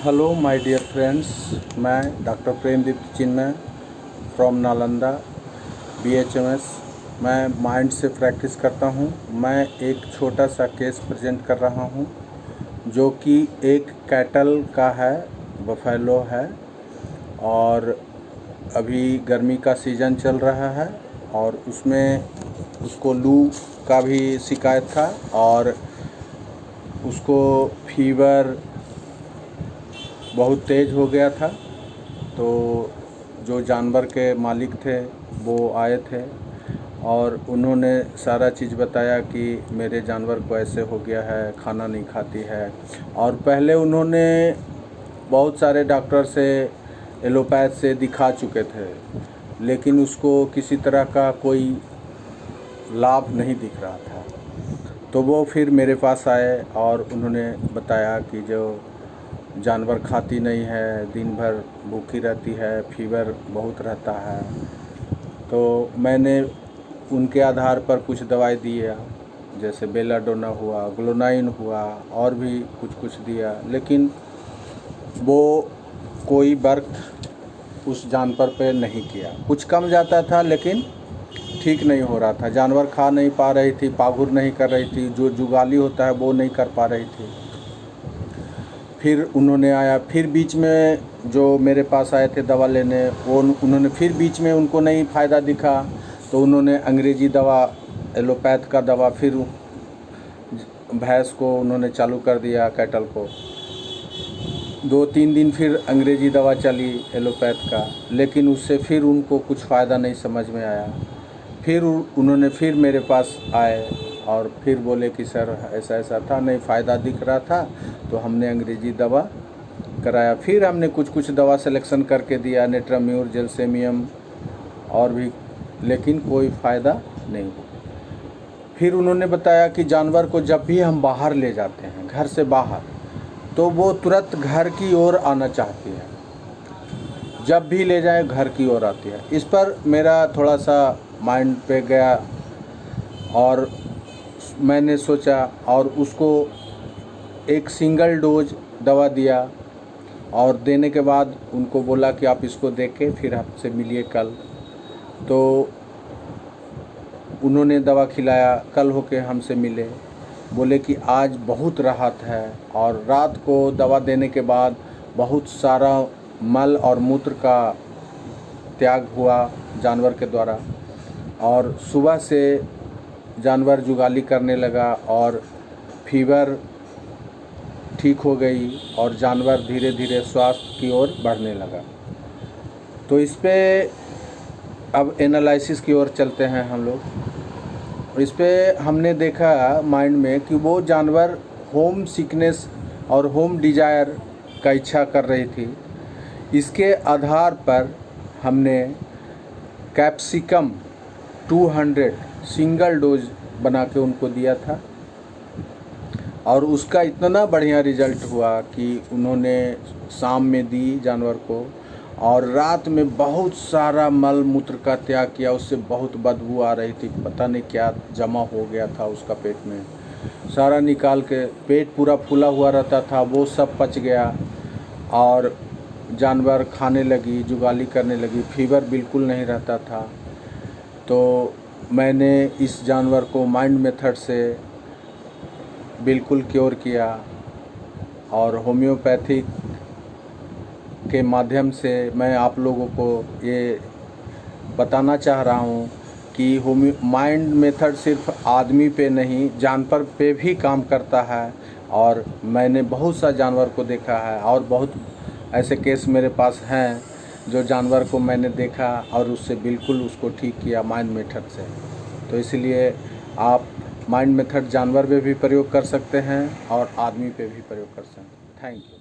Hello my dear friends, मैं doctor Premdeept Chinmay from Nalanda BHMS। मैं mind से प्रैक्टिस करता हूं। मैं एक छोटा सा केस प्रेजेंट कर रहा हूं जो कि एक कैटल का है, बफेलो है, और अभी गर्मी का सीज़न चल रहा है और उसमें उसको लू का भी शिकायत था और उसको फीवर बहुत तेज़ हो गया था। तो जो जानवर के मालिक थे वो आए थे और उन्होंने सारा चीज़ बताया कि मेरे जानवर को ऐसे हो गया है, खाना नहीं खाती है। और पहले उन्होंने बहुत सारे डॉक्टर से, एलोपैथ से दिखा चुके थे, लेकिन उसको किसी तरह का कोई लाभ नहीं दिख रहा था। तो वो फिर मेरे पास आए और उन्होंने बताया कि जो जानवर खाती नहीं है, दिन भर भूखी रहती है, फीवर बहुत रहता है। तो मैंने उनके आधार पर कुछ दवाई दिया, जैसे बेलाडोना हुआ, ग्लोनाइन हुआ, और भी कुछ दिया, लेकिन वो कोई वर्क उस जानवर पे नहीं किया। कुछ कम जाता था लेकिन ठीक नहीं हो रहा था। जानवर खा नहीं पा रही थी, पागुर नहीं कर रही थी, जो जुगाली होता है वो नहीं कर पा रही थी। फिर उन्होंने आया, फिर बीच में जो मेरे पास आए थे दवा लेने, वो उन्होंने फिर बीच में उनको नहीं फ़ायदा दिखा, तो उन्होंने अंग्रेज़ी दवा, एलोपैथ का दवा फिर भैंस को उन्होंने चालू कर दिया, कैटल को। 2-3 दिन फिर अंग्रेज़ी दवा चली एलोपैथ का, लेकिन उससे फिर उनको कुछ फ़ायदा नहीं समझ में आया। फिर उन्होंने फिर मेरे पास आए और फिर बोले कि सर ऐसा ऐसा था, नहीं फ़ायदा दिख रहा था, तो हमने अंग्रेज़ी दवा कराया। फिर हमने कुछ दवा सिलेक्शन करके दिया, नेट्राम्यूर, जेलसेमियम और भी, लेकिन कोई फ़ायदा नहीं हुआ। फिर उन्होंने बताया कि जानवर को जब भी हम बाहर ले जाते हैं, घर से बाहर, तो वो तुरंत घर की ओर आना चाहती है। जब भी ले जाएं घर की ओर आती है। इस पर मेरा थोड़ा सा माइंड पे गया और मैंने सोचा और उसको एक सिंगल डोज दवा दिया और देने के बाद उनको बोला कि आप इसको देख के फिर आपसे मिलिए कल। तो उन्होंने दवा खिलाया, कल होके हमसे मिले, बोले कि आज बहुत राहत है। और रात को दवा देने के बाद बहुत सारा मल और मूत्र का त्याग हुआ जानवर के द्वारा, और सुबह से जानवर जुगाली करने लगा और फीवर ठीक हो गई और जानवर धीरे धीरे स्वास्थ्य की ओर बढ़ने लगा। तो इस पे अब एनालिसिस की ओर चलते हैं हम लोग। इस पे हमने देखा माइंड में कि वो जानवर होम सिकनेस और होम डिजायर का इच्छा कर रही थी। इसके आधार पर हमने कैप्सिकम 200 सिंगल डोज बना के उनको दिया था और उसका इतना बढ़िया रिज़ल्ट हुआ कि उन्होंने शाम में दी जानवर को और रात में बहुत सारा मल मूत्र का त्याग किया। उससे बहुत बदबू आ रही थी, पता नहीं क्या जमा हो गया था उसका पेट में, सारा निकाल के, पेट पूरा फूला हुआ रहता था, वो सब पच गया और जानवर खाने लगी, जुगाली करने लगी, फीवर बिल्कुल नहीं रहता था। तो मैंने इस जानवर को माइंड मेथड से बिल्कुल क्योर किया और होम्योपैथिक के माध्यम से मैं आप लोगों को ये बताना चाह रहा हूँ कि माइंड मेथड सिर्फ आदमी पे नहीं, जानवर पे भी काम करता है। और मैंने बहुत सा जानवर को देखा है और बहुत ऐसे केस मेरे पास हैं जो जानवर को मैंने देखा और उससे बिल्कुल उसको ठीक किया माइंड मेथड से। तो इसलिए आप माइंड मेथड जानवर पे भी प्रयोग कर सकते हैं और आदमी पे भी प्रयोग कर सकते हैं। Thank you.